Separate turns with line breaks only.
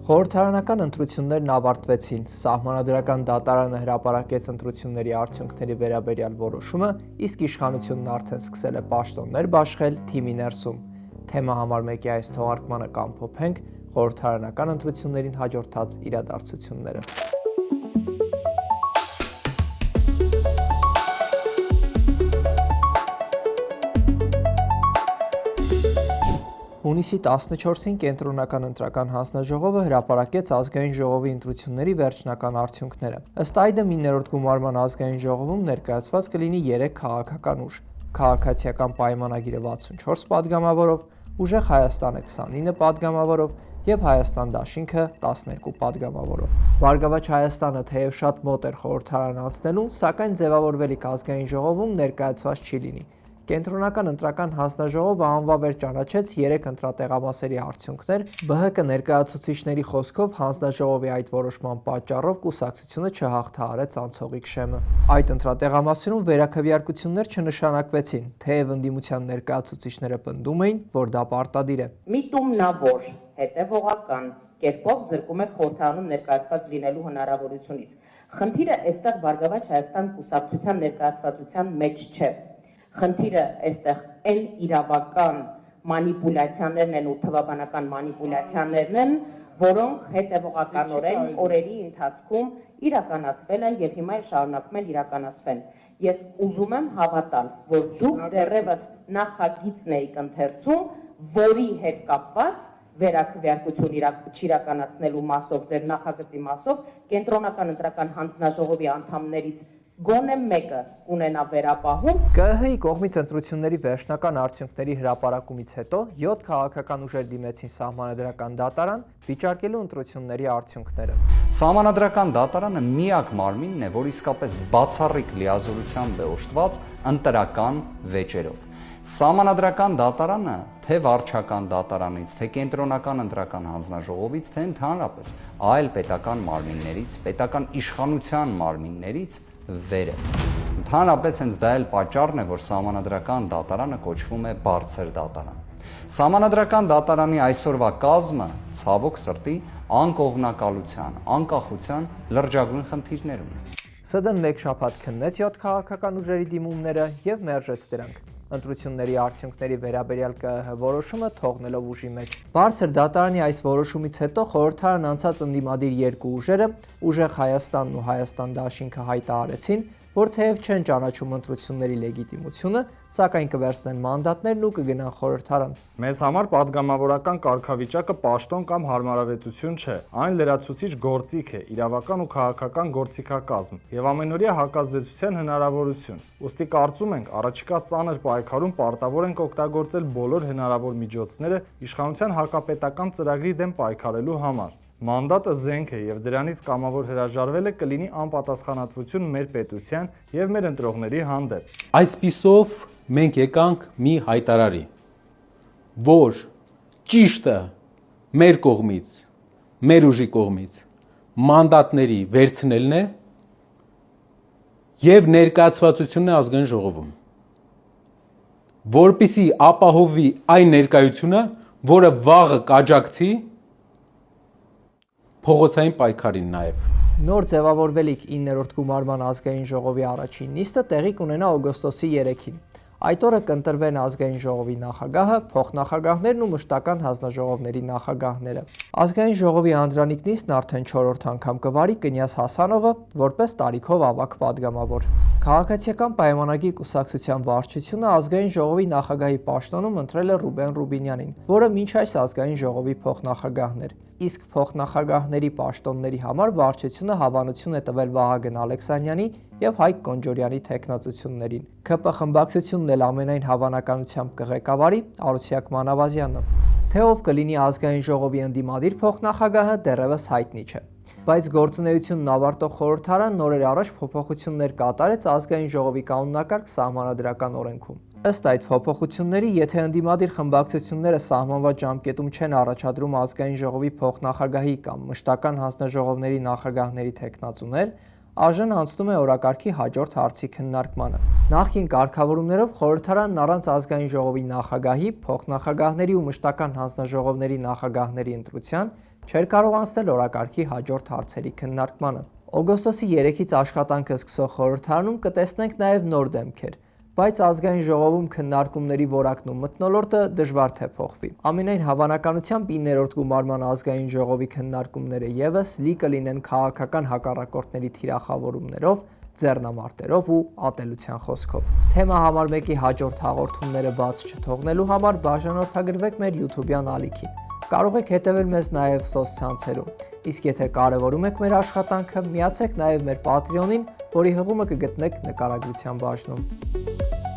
Խորհրդարանական ընտրություններն ավարտվեցին, Սահմանադրական դատարանը հրապարակեց ընտրությունների արդյունքների վերաբերյալ որոշումը, իսկ իշխանությունն արդեն սկսել է պաշտոններ բաշխել թիմի ներսում։ Թեմա համար 1-ի այս թողարկմանը կամփոփենք խորհրդարանական ընտրություններին հաջորդած իրադարձությունները։ Հունիսի 14-ին Կենտրոնական ընտրական հանձնաժողովը հրապարակեց ազգային ժողովի ընտրությունների վերջնական արդյունքները։ Ըստ այդմ 9-րդ գումարման ազգային ժողովում ներկայացված կլինի 3 քաղաքական ուժ՝ Քաղաքացիական պայմանագիրը 64 падգամավորով, Ուժեղ Հայաստանը 29 падգամավորով և Հայաստան դաշինքը 12 падգամավորով։ Բարգավաճ Հայաստանը թեև շատ մոտ էր խորհրդարան անցնելուն, սակայն ձևավորվելիք ազգային ժողովում ներկայացված չի լինի։ Կենտրոնական ընտրական հանձնաժողովը անվավեր ճանաչեց 3 ընտրատեղամասերի արդյունքներ, ԲՀԿ ներկայացուցիչների խոսքով հանձնաժողովի այդ որոշման պատճառով կուսակցությունը չհաղթահարեց անցողիկ շեմը։ Այդ ընտրատեղամասերում վերաքվեարկություններ չնշանակվեցին, թեև ընդդիմության ներկայացուցիչները պնդում էին, որ դա պարտադիր է։
Միտումնավոր, հետևողական կերպով զրկում եք խորհրդարանում ներկայացված լինելու հնարավորությունից։ Խնդիրը այստեղ Բարգավաճ Հայաստան կուսակցության ներկայացվածության մեջ չէ։ Խնդիրը այստեղ այն իրավական մանիպուլյացիաներն են ու թվաբանական մանիպուլյացիաներն են, որոնք հետևողականորեն օրերի ընթացքում իրականացվել են եւ հիմա էլ շարունակում են իրականացվեն։ Ես ուզում եմ հավատալ, որ դուք դեռևս նախագիծն եք ընթերցում, որի հետ կապված վերաքվեարկություն իրականացնելու մասով, ձեր նախագծի մասով, Կենտրոնական ընտրական հանձնաժողովի անդամներից գոնե մեկը ունենա վերապահում։
ԿԸՀ-ի կողմից ընտրությունների վերջնական արդյունքների հրապարակումից հետո 7 քաղաքական ուժեր դիմեցին Սահմանադրական դատարան վիճարկելու ընտրությունների արդյունքները։
Սահմանադրական դատարանը միակ մարմինն է, որ իսկապես բացառիկ լիազորությամբ է օժտված ընտրական վեճերով։ Սահմանադրական դատարանը թե վարչական դատարանից, թե Կենտրոնական ընտրական հանձնաժողովից, թե ընդհանրապես այլ պետական մարմիններից, պետական իշխանության մարմիններից վեր է։ Ընդհանրապես հենց դա էլ պատճառն է, որ Սահմանադրական դատարանը կոչվում է բարձր դատարան։ Սահմանադրական դատարանի այսօրվա կազմը ցավոք սրտի անկողմնակալության, անկախության լրջագույն խնդիրներ ունի։
ՍԴ-ն մեկ շաբաթ քննեց 7 քաղաքական ուժերի դիմումները եւ մերժեց դրանք։ Ընտրությունների արդյունքների վերաբերյալ ԿԸՀ որոշումը թողնելով ուժի մեջ։ Բարձր դատարանի այս որոշումից հետո խորհրդարան անցած ընդդիմադիր երկու ուժերը՝ Ուժեղ Հայաստանն ու Հայաստան դաշինքը հայտարարեցին, որ թեև չեն ճանաչում ընտրությունների լեգիտիմությունը, սակայն կվերցնեն մանդատներն ու կգնան խորհրդարան։
Մեզ համար պատգամավորական կարգավիճակը պաշտոն կամ հարմարավետություն չէ, այն լրացուցիչ գործիք է, իրավական ու քաղաքական գործիքակազմ եւ ամենօրյա հակազդեցության հնարավորություն։ Ուստի կարծում ենք, առաջիկա ծանր պայքարում պարտավոր ենք օգտագործել բոլոր հնարավոր միջոցները իշխանության հակապետական ծրագրի դեմ պայքարելու համար։ Մանդատը զենք է եւ դրանից կամավոր հրաժարվելը կլինի անպատասխանատվություն մեր պետության եւ մեր ընտրողների հանդեպ։
Այսպիսով մենք եկանք մի հայտարարի, որ ճիշտը մեր կողմից, մեր ուժի կողմից մանդատների վերցնելն է եւ ներկայացվածությունն է ազգային ժողովում, որպեսզի ապահովի այն ներկայությունը, որը վաղը կաջակցի փողոցային պայքարին նաև։
Նոր ձևավորվելիք 9-րդ գումարման ազգային ժողովի առաջին նիստը տեղի կունենա օգոստոսի 3-ին։ Այդ օրը կընտրվեն ազգային ժողովի նախագահը, փոխնախագահներն ու մշտական հանձնաժողովների նախագահները։ Ազգային ժողովի անդրանիկ նիստն արդեն 4-րդ անգամ կվարի Կնյազ Հասանովը որպես տարիքով ավագ падգամավոր։ Քաղաքացիական պայմանագիր կուսակցության վարչությունը ազգային ժողովի նախագահի պաշտոնում ընտրել է Ռուբեն Ռուբինյանին, որը մինչ այս ազգային ժողովի փոխնախագահն էր։ Իսկ փոխնախագահների պաշտոնների համար վարչությունը հավանություն է տվել Վահագն Ալեքսանյանի եւ Հայկ Կոնջորյանի թեկնածություններին։ ՔՊ խմբակցությունն էլ ամենայն հավանականությամբ կղեկավարի Արուսյակ Մանավազյանը։ Թե ով կլինի ազգային ժողովի ընդդիմադիր փոխնախագահը դեռևս հայտնի չէ։ Բայց գործունեությունն ավարտող խորհրդարան նորեր առաջ փոփոխություններ կատարեց ազգային ժողովի կանոնակարգ սահմանադրական օրենքում։ Ըստ այդ փոփոխությունների, եթե ընդդիմադիր խմբակցությունները սահմանված ժամկետում չեն առաջադրում ազգային ժողովի փոխնախագահի կամ մշտական հանձնաժողովների նախագահների թեկնածուներ, ԱԺ-ն անցնում է օրակարգի հաջորդ հարցի քննարկմանը։ Նախկին կարգավորումներով խորհրդարանն առանց ազգային ժողովի նախագահի, փոխնախագահների ու մշտական հանձնաժողովների նախագահների ընտրության չէր կարող անցնել օրակարգի հաջորդ հարցերի քննարկմանը։ Օգոստոսի 3-ից աշխատանքը սկսող խորհրդարանում կտեսնենք նաև նոր դեմքեր, բայց ազգային ժողովում քննարկումների որակն ու մթնոլորտը դժվար թե փոխվի։ Ամենայն հավանականությամբ 9-րդ գումարման ազգային ժողովի քննարկումները եւս լի կլինեն քաղաքական հակառակորդների թիրախավորումներով, ձեռնամարտերով ու ատելության խոսքով։ Թեմա համար 1-ի հաջորդ հաղորդումները բաց չթողնելու համար բաժանորդագրվեք մեր YouTube-յան ալիքին։ Կարող եք հետևել մեզ նաև սոցցանցերում։ Իսկ եթե կարևորում եք մեր աշխատանքը, միացեք նաև մեր Patreon-ին, որի հղումը կգտնեք նկարագրության բաժնում։